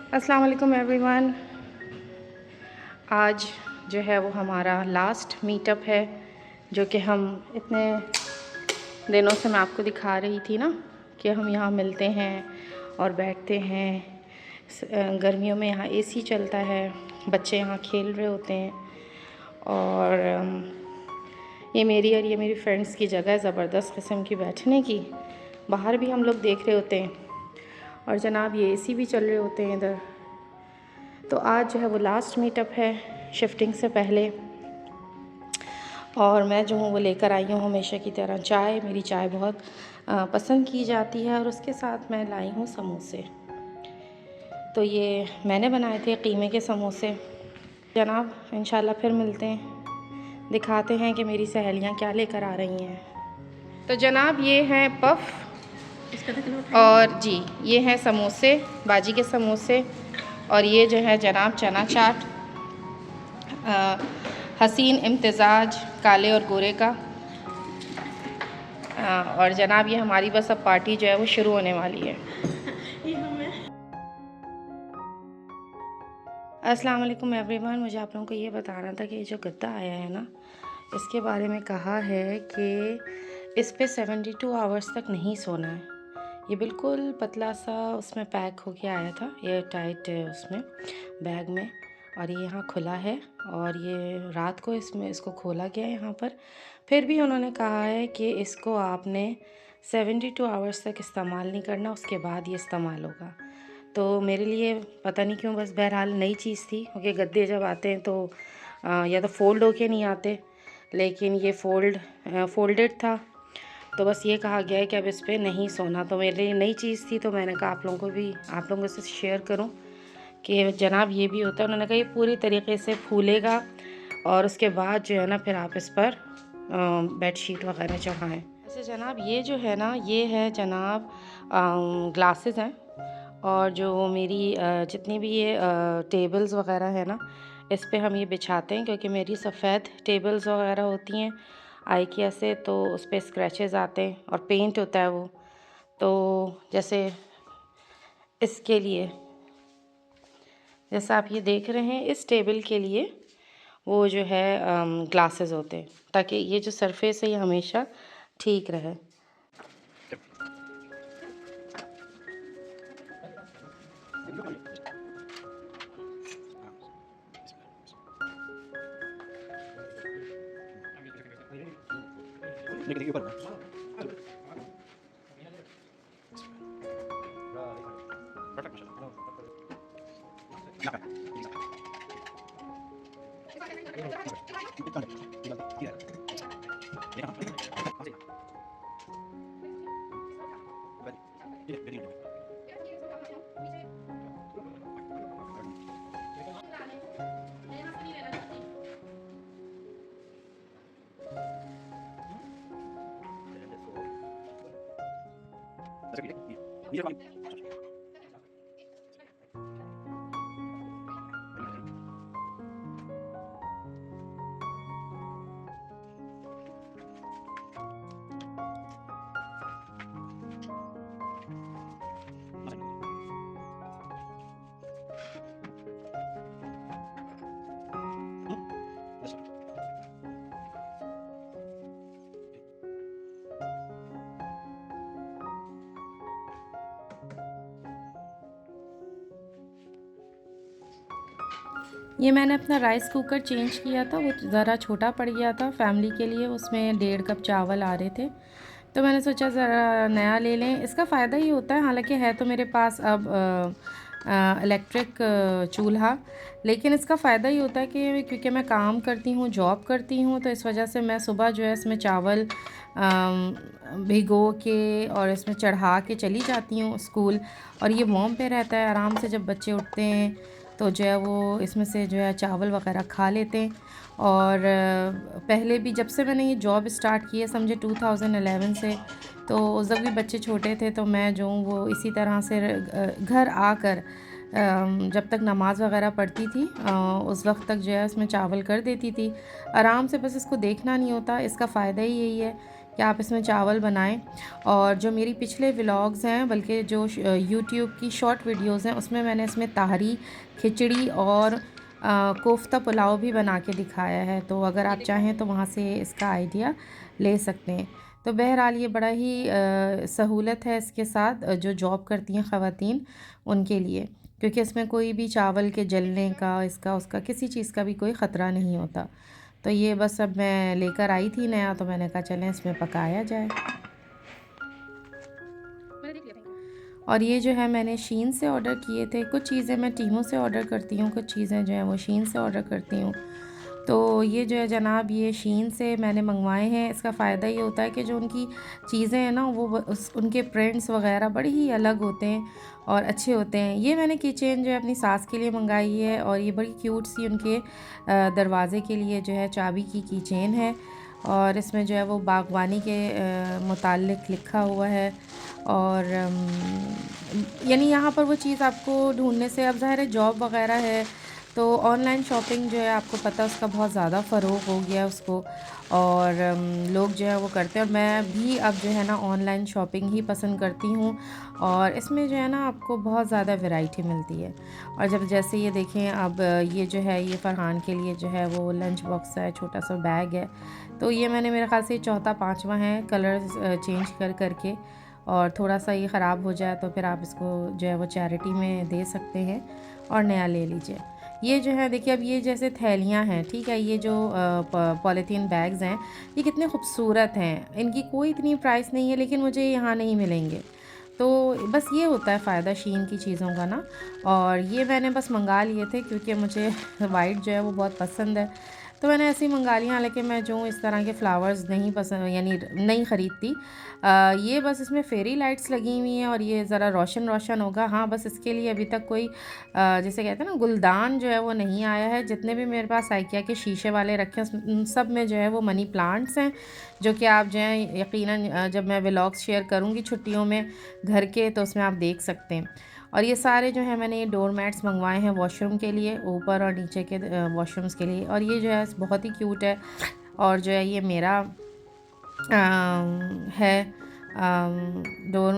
अस्सलाम वालेकुम एवरीवन। आज जो है वो हमारा लास्ट मीटअप है, जो कि हम इतने दिनों से मैं आपको दिखा रही थी ना कि हम यहाँ मिलते हैं और बैठते हैं। गर्मियों में यहाँ एसी चलता है, बच्चे यहाँ खेल रहे होते हैं और ये मेरी और ये मेरी फ्रेंड्स की जगह है ज़बरदस्त किस्म की बैठने की। बाहर भी हम लोग देख रहे होते हैं और जनाब ये एसी भी चल रहे होते हैं इधर। तो आज जो है वो लास्ट मीटअप है शिफ्टिंग से पहले, और मैं जो हूँ वो लेकर आई हूँ हमेशा की तरह चाय। मेरी चाय बहुत पसंद की जाती है और उसके साथ मैं लाई हूँ समोसे। तो ये मैंने बनाए थे कीमे के समोसे। जनाब इंशाल्लाह फिर मिलते हैं, दिखाते हैं कि मेरी सहेलियाँ क्या लेकर आ रही हैं। तो जनाब ये हैं पफ और जी ये हैं समोसे, बाजी के समोसे, और ये जो है जनाब चना चाट, हसीन इम्तिज़ाज काले और गोरे का। और जनाब ये हमारी बस अब पार्टी जो है वो शुरू होने वाली है। अस्सलाम वालेकुम एवरीवन। मुझे आप लोगों को ये बताना था कि ये जो गद्दा आया है ना, इसके बारे में कहा है कि इस पे 72 आवर्स तक नहीं सोना है। ये बिल्कुल पतला सा उसमें पैक होके आया था, एयर टाइट उसमें बैग में, और ये यहाँ खुला है और ये रात को इसको खोला गया है यहाँ पर। फिर भी उन्होंने कहा है कि इसको आपने 72 आवर्स तक इस्तेमाल नहीं करना, उसके बाद ये इस्तेमाल होगा। तो मेरे लिए पता नहीं क्यों बस बहरहाल नई चीज़ थी, क्योंकि गद्दे जब आते हैं तो या तो फ़ोल्ड होके नहीं आते, लेकिन ये फ़ोल्डेड था। तो बस ये कहा गया है कि अब इस पर नहीं सोना। तो मेरे लिए नई चीज़ थी, तो मैंने कहा आप लोगों से शेयर करूं कि जनाब ये भी होता है। उन्होंने कहा ये पूरी तरीके से फूलेगा और उसके बाद जो है ना फिर आप इस पर बेडशीट वगैरह चढ़ाएँ। ऐसे जनाब ये जो है ना, ये है जनाब ग्लासेस हैं, और जो मेरी जितनी भी ये टेबल्स वगैरह है ना, इस पे हम ये बिछाते हैं, क्योंकि मेरी सफ़ेद टेबल्स वगैरह होती हैं आइकिया से, तो उस पर स्क्रैचेस आते हैं और पेंट होता है वो। तो जैसे इसके लिए, जैसा आप ये देख रहे हैं, इस टेबल के लिए वो जो है ग्लासेस होते हैं, ताकि ये जो सरफेस है ये हमेशा ठीक रहे। देखिए ऊपर ये मैंने अपना राइस कुकर चेंज किया था, वो ज़रा छोटा पड़ गया था फैमिली के लिए, उसमें 1.5 कप चावल आ रहे थे, तो मैंने सोचा ज़रा नया ले लें। इसका फ़ायदा ये होता है, हालांकि है तो मेरे पास अब इलेक्ट्रिक चूल्हा, लेकिन इसका फ़ायदा ये होता है कि क्योंकि मैं काम करती हूँ, जॉब करती हूँ, तो इस वजह से मैं सुबह जो है इसमें चावल भिगो के और इसमें चढ़ा के चली जाती हूँ स्कूल, और ये वार्म पे रहता है। आराम से जब बच्चे उठते हैं तो जो है वो इसमें से जो है चावल वगैरह खा लेते हैं। और पहले भी जब से मैंने ये जॉब स्टार्ट की है, समझे 2011 से, तो जब भी बच्चे छोटे थे तो मैं जो हूँ वो इसी तरह से घर आकर जब तक नमाज़ वगैरह पढ़ती थी उस वक्त तक जो है इसमें चावल कर देती थी। आराम से बस इसको देखना नहीं होता। इसका फ़ायदा ही यही है कि आप इसमें चावल बनाएं। और जो मेरी पिछले व्लॉग्स हैं, बल्कि जो यूट्यूब की शॉर्ट वीडियोज़ हैं, उसमें मैंने इसमें ताहरी, खिचड़ी और कोफ्ता पुलाव भी बना के दिखाया है। तो अगर आप चाहें तो वहाँ से इसका आइडिया ले सकते हैं। तो बहरहाल ये बड़ा ही सहूलत है इसके साथ जो जॉब करती हैं ख़वातीन उनके लिए, क्योंकि इसमें कोई भी चावल के जलने का, इसका उसका किसी चीज़ का भी कोई ख़तरा नहीं होता। तो ये बस अब मैं लेकर आई थी नया, तो मैंने कहा चलें इसमें पकाया जाए। और ये जो है मैंने शीन से ऑर्डर किए थे। कुछ चीज़ें मैं टीमों से ऑर्डर करती हूँ, कुछ चीज़ें जो हैं वो शीन से ऑर्डर करती हूँ। तो ये जो है जनाब, ये शीन से मैंने मंगवाए हैं। इसका फ़ायदा ये होता है कि जो उनकी चीज़ें हैं ना, वो उनके प्रिंट्स वग़ैरह बड़े ही अलग होते हैं और अच्छे होते हैं। ये मैंने कीचेन जो है अपनी सास के लिए मंगाई है, और ये बड़ी क्यूट सी उनके दरवाज़े के लिए जो है चाबी की कीचेन है। और इसमें जो है वो बागवानी के मुताल्लिक़ लिखा हुआ है। और यानी यहाँ पर वो चीज़ आपको ढूँढने से, अब ज़ाहिर है जॉब वग़ैरह है, तो ऑनलाइन शॉपिंग जो है आपको पता है उसका बहुत ज़्यादा फ़रोग़ हो गया है उसको, और लोग जो है वो करते हैं। और मैं भी अब जो है ना ऑनलाइन शॉपिंग ही पसंद करती हूँ, और इसमें जो है ना आपको बहुत ज़्यादा वैरायटी मिलती है। और जब जैसे ये देखें, अब ये जो है ये फ़रहान के लिए जो है वो लंच बॉक्स है, छोटा सा बैग है। तो ये मैंने, मेरे ख़्याल से चौथा पाँचवां है, कलर्स चेंज कर करके। और थोड़ा सा ये ख़राब हो जाए तो फिर आप इसको जो है वो चैरिटी में दे सकते हैं और नया ले लीजिए। ये जो है देखिए, अब ये जैसे थैलियाँ हैं, ठीक है, ये जो पॉलीथीन बैग्स हैं, ये कितने खूबसूरत हैं। इनकी कोई इतनी प्राइस नहीं है, लेकिन मुझे यहाँ नहीं मिलेंगे। तो बस ये होता है फ़ायदा शीन की चीज़ों का ना। और ये मैंने बस मंगा लिए थे क्योंकि मुझे वाइट जो है वो बहुत पसंद है, तो मैंने ऐसे ही मंगा लिया। हालांकि मैं जो इस तरह के फ़्लावर्स नहीं पसंद, यानी नहीं ख़रीदती। ये बस इसमें फेरी लाइट्स लगी हुई हैं और ये ज़रा रोशन रोशन होगा। हाँ, बस इसके लिए अभी तक कोई जैसे कहते हैं ना गुलदान जो है वो नहीं आया है। जितने भी मेरे पास आइकिया के शीशे वाले रखे हैं, उन सब में जो है वो मनी प्लांट्स हैं, जो कि आप जो है यकीनन जब मैं व्लॉग्स शेयर करूँगी छुट्टियों में घर के, तो उसमें आप देख सकते हैं। और ये सारे जो है मैंने ये डोर मैट्स मंगवाए हैं वॉशरूम के लिए, ऊपर और नीचे के वॉशरूम्स के लिए। और ये जो है बहुत ही क्यूट है। और जो है ये मेरा है डोर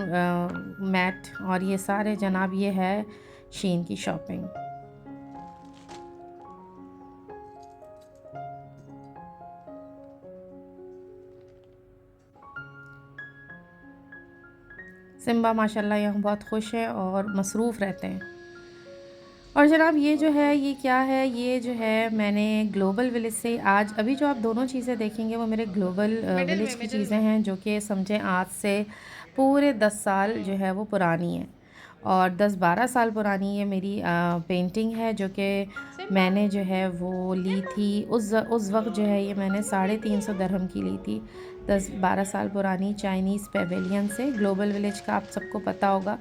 मैट। और ये सारे जनाब ये है शीन की शॉपिंग। सिम्बा माशाल्लाह यहाँ बहुत खुश है और मसरूफ़ रहते हैं। और जनाब ये जो है ये क्या है, ये जो है मैंने ग्लोबल विलेज से आज, अभी जो आप दोनों चीज़ें देखेंगे वो मेरे ग्लोबल विलेज की चीज़ें हैं, जो कि समझें आज से पूरे 10 साल जो है वो पुरानी है। और 10-12 साल पुरानी ये मेरी पेंटिंग है, जो कि मैंने जो है वो ली थी उस वक्त जो है ये मैंने 350 दरहम की ली थी। 10-12 साल पुरानी चाइनीज़ पेवेलियन से। ग्लोबल विलेज का आप सबको पता होगा,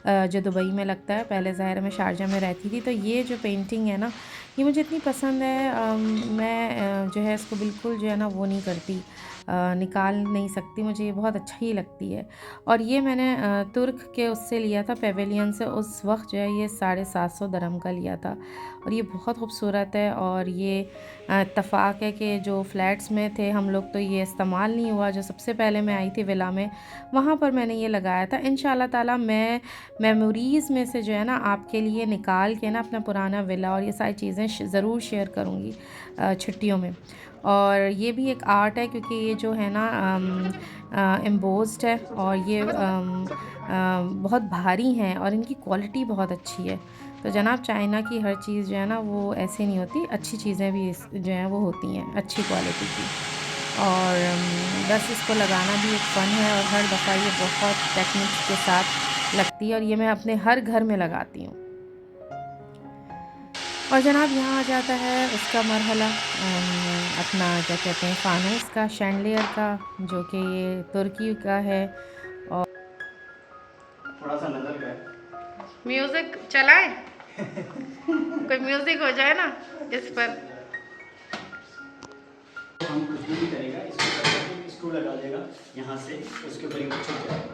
जो दुबई में लगता है। पहले ज़ाहिर मैं शारजा में रहती थी। तो ये जो पेंटिंग है ना, ये मुझे इतनी पसंद है, मैं जो है इसको बिल्कुल जो है ना वो नहीं करती, निकाल नहीं सकती। मुझे ये बहुत अच्छा ही लगती है। और ये मैंने तुर्क के उससे लिया था, पेवेलियन से। उस वक्त जो है ये 750 दरहम का लिया था, और ये बहुत खूबसूरत है। और ये इत्तफ़ाक़ है कि जो फ़्लैट्स में थे हम लोग, तो ये इस्तेमाल नहीं हुआ। जो सबसे पहले मैं आई थी विला में, वहाँ पर मैंने ये लगाया था। इंशाल्लाह ताला मैं मेमोरीज़ में से जो है ना आपके लिए निकाल के ना अपना पुराना विला और ये सारी चीज़ें ज़रूर शेयर करूँगी छुट्टियों में। और ये भी एक आर्ट है, क्योंकि ये जो है ना एम्बोस्ड है, और ये बहुत भारी हैं और इनकी क्वालिटी बहुत अच्छी है। तो जनाब चाइना की हर चीज़ जो है ना वो ऐसी नहीं होती, अच्छी चीज़ें भी जो हैं वो होती हैं अच्छी क्वालिटी की। और बस इसको लगाना भी एक फ़न है, और हर दफ़ा ये बहुत टेक्निक्स के साथ लगती है, और ये मैं अपने हर घर में लगाती हूँ। और जनाब यहाँ आ जाता है उसका मरहला, अपना क्या कहते हैं, फ़ानूस का, शैंडलियर का, जो कि ये तुर्की का है। और थोड़ा सा नज़र गए, म्यूज़िक चलाए कोई म्यूज़िक हो जाए ना इस पर। हम कुछ भी करेगा, इसको स्क्रू लगा देगा यहाँ से, उसके ऊपर छुप जाएगा।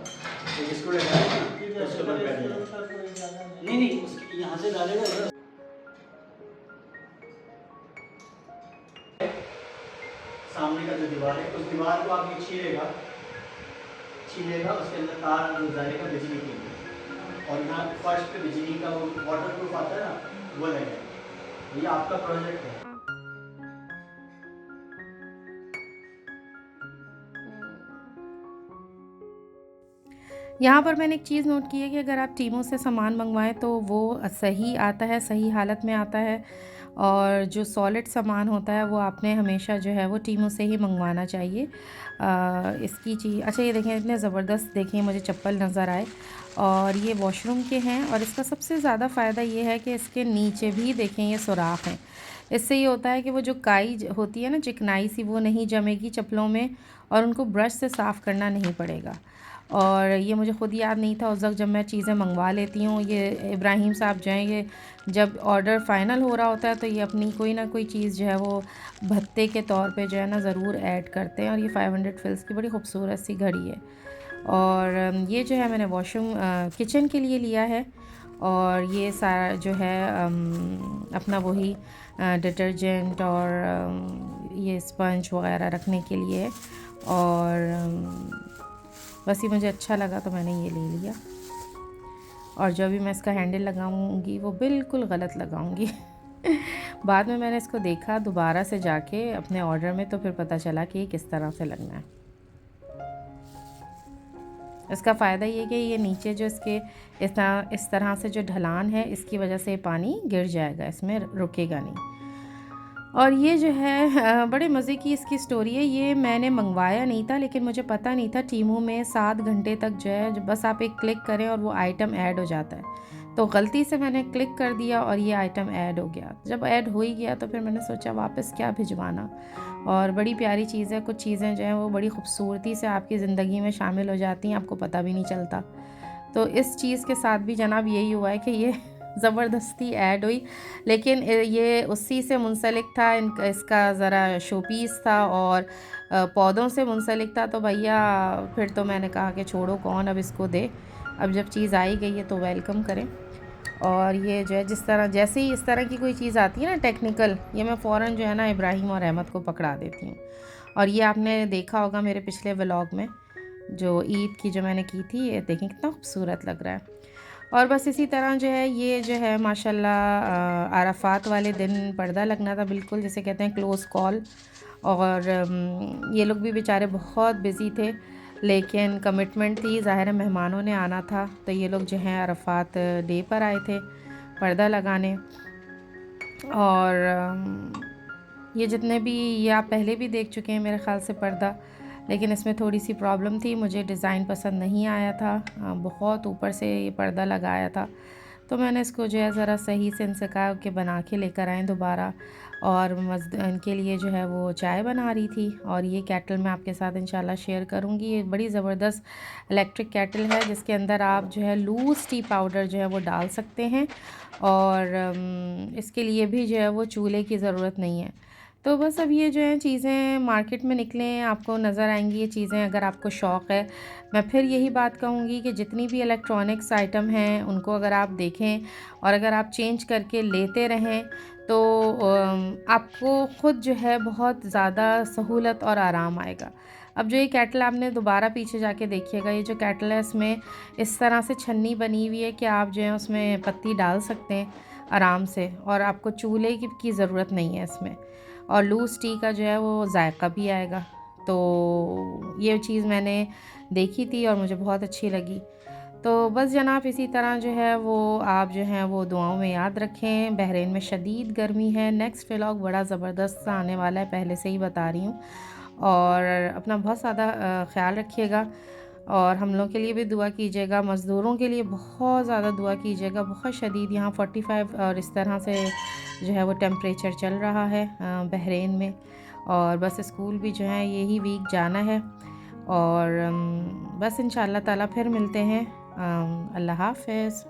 तो स्क्रू लगाएगा, उसके ऊपर बैठ जाएगा। नहीं, उसके यहाँ से डालेगा, सामने का जो दीवार है, उस दीवार को आप ये छीलेगा छिलेगा, उसके अंदर तार घुस जाएगा बिजली के लिए, और यहाँ फर्श पे बिजली का वो वाटर प्रूफ आता है ना, वो लगेगा। ये आपका प्रोजेक्ट है। यहाँ पर मैंने एक चीज़ नोट की है कि अगर आप टीमों से सामान मंगवाएं तो वो सही आता है, सही हालत में आता है, और जो सॉलिड सामान होता है वो आपने हमेशा जो है वो टीमों से ही मंगवाना चाहिए। इसकी चीज़ अच्छा, ये देखें इतने ज़बरदस्त, देखें मुझे चप्पल नज़र आए, और ये वॉशरूम के हैं, और इसका सबसे ज़्यादा फ़ायदा ये है कि इसके नीचे भी देखें ये सुराख हैं। इससे ये होता है कि वो जो काई होती है ना, चिकनाई सी, वो नहीं जमेगी चप्पलों में, और उनको ब्रश से साफ़ करना नहीं पड़ेगा। और ये मुझे ख़ुद याद नहीं था, उस वक्त जब मैं चीज़ें मंगवा लेती हूँ। ये इब्राहिम साहब जो हैं, ये जब ऑर्डर फ़ाइनल हो रहा होता है तो ये अपनी कोई ना कोई चीज़ जो है वो भत्ते के तौर पे जो है ना ज़रूर ऐड करते हैं। और ये 500 फिल्स की बड़ी खूबसूरत सी घड़ी है। और ये जो है मैंने वॉशरूम किचन के लिए लिया है, और ये सारा जो है अपना वही डिटर्जेंट और ये स्पंज वगैरह रखने के लिए है। और बस ये मुझे अच्छा लगा तो मैंने ये ले लिया। और जो भी मैं इसका हैंडल लगाऊंगी वो बिल्कुल गलत लगाऊंगी। बाद में मैंने इसको देखा दोबारा से जाके अपने ऑर्डर में, तो फिर पता चला कि ये किस तरह से लगना है। इसका फ़ायदा ये कि ये नीचे जो इसके इस तरह से जो ढलान है, इसकी वजह से पानी गिर जाएगा, इसमें रुकेगा नहीं। और ये जो है बड़े मज़े की इसकी स्टोरी है। ये मैंने मंगवाया नहीं था, लेकिन मुझे पता नहीं था टीमू में 7 घंटे तक जो है बस आप एक क्लिक करें और वो आइटम ऐड हो जाता है। तो गलती से मैंने क्लिक कर दिया और ये आइटम ऐड हो गया। जब ऐड हो ही गया तो फिर मैंने सोचा वापस क्या भिजवाना। और बड़ी प्यारी चीज़ है, कुछ चीज़ें जो हैं वो बड़ी खूबसूरती से आपकी ज़िंदगी में शामिल हो जाती हैं, आपको पता भी नहीं चलता। तो इस चीज़ के साथ भी जनाब यही हुआ है कि ये ज़बरदस्ती ऐड हुई, लेकिन ये उसी से मुंसलिक था, इसका ज़रा शोपीस था और पौधों से मुंसलिक था। तो भैया फिर तो मैंने कहा कि छोड़ो, कौन अब इसको दे, अब जब चीज़ आई गई है तो वेलकम करें। और ये जो है जिस तरह जैसे ही इस तरह की कोई चीज़ आती है ना टेक्निकल, ये मैं फ़ौरन जो है ना इब्राहिम और अहमद को पकड़ा देती हूँ। और ये आपने देखा होगा मेरे पिछले व्लॉग में, जो ईद की जो मैंने की थी, ये देखें कितना खूबसूरत लग रहा है। और बस इसी तरह जो है ये जो है माशाल्लाह अराफात वाले दिन पर्दा लगना था, बिल्कुल जिसे कहते हैं क्लोज़ कॉल। और ये लोग भी बेचारे बहुत बिज़ी थे, लेकिन कमिटमेंट थी, ज़ाहिर है मेहमानों ने आना था, तो ये लोग जो हैं अराफात डे पर आए थे पर्दा लगाने। और ये जितने भी, ये आप पहले भी देख चुके हैं मेरे ख़्याल से पर्दा, लेकिन इसमें थोड़ी सी प्रॉब्लम थी, मुझे डिज़ाइन पसंद नहीं आया था। बहुत ऊपर से ये पर्दा लगाया था, तो मैंने इसको जो है ज़रा सही से इनसे कहा कि बना के लेकर आएँ दोबारा। और इनके लिए जो है वो चाय बना रही थी, और ये केटल मैं आपके साथ इंशाल्लाह शेयर करूँगी। ये बड़ी ज़बरदस्त इलेक्ट्रिक केटल है, जिसके अंदर आप जो है लूज़ टी पाउडर जो है वो डाल सकते हैं, और इसके लिए भी जो है वो चूल्हे की ज़रूरत नहीं है। तो बस अब ये जो है चीज़ें मार्केट में निकलें, आपको नज़र आएंगी ये चीज़ें, अगर आपको शौक़ है। मैं फिर यही बात कहूँगी कि जितनी भी इलेक्ट्रॉनिक्स आइटम हैं उनको अगर आप देखें और अगर आप चेंज करके लेते रहें, तो आपको ख़ुद जो है बहुत ज़्यादा सहूलत और आराम आएगा। अब जो ये केटल आपने दोबारा पीछे जाके देखिएगा, ये जो केटल है इसमें इस तरह से छन्नी बनी हुई है कि आप जो है उसमें पत्ती डाल सकते हैं आराम से, और आपको चूल्हे की ज़रूरत नहीं है इसमें। और लूज़ टी का जो है वो जायका भी आएगा। तो ये चीज़ मैंने देखी थी और मुझे बहुत अच्छी लगी। तो बस जनाब इसी तरह जो है वो आप जो हैं वो दुआओं में याद रखें। बहरीन में शदीद गर्मी है। नेक्स्ट व्लॉग बड़ा ज़बरदस्त सा आने वाला है, पहले से ही बता रही हूँ। और अपना बहुत ज़्यादा ख़्याल रखिएगा, और हम लोग के लिए भी दुआ कीजिएगा, मज़दूरों के लिए बहुत ज़्यादा दुआ कीजिएगा। बहुत शदीद यहाँ 45 और इस तरह से जो है वो टेम्परेचर चल रहा है बहरीन में। और बस स्कूल भी जो है यही वीक जाना है। और बस इंशाअल्लाह ताला फिर मिलते हैं। अल्लाह हाफ़िज़।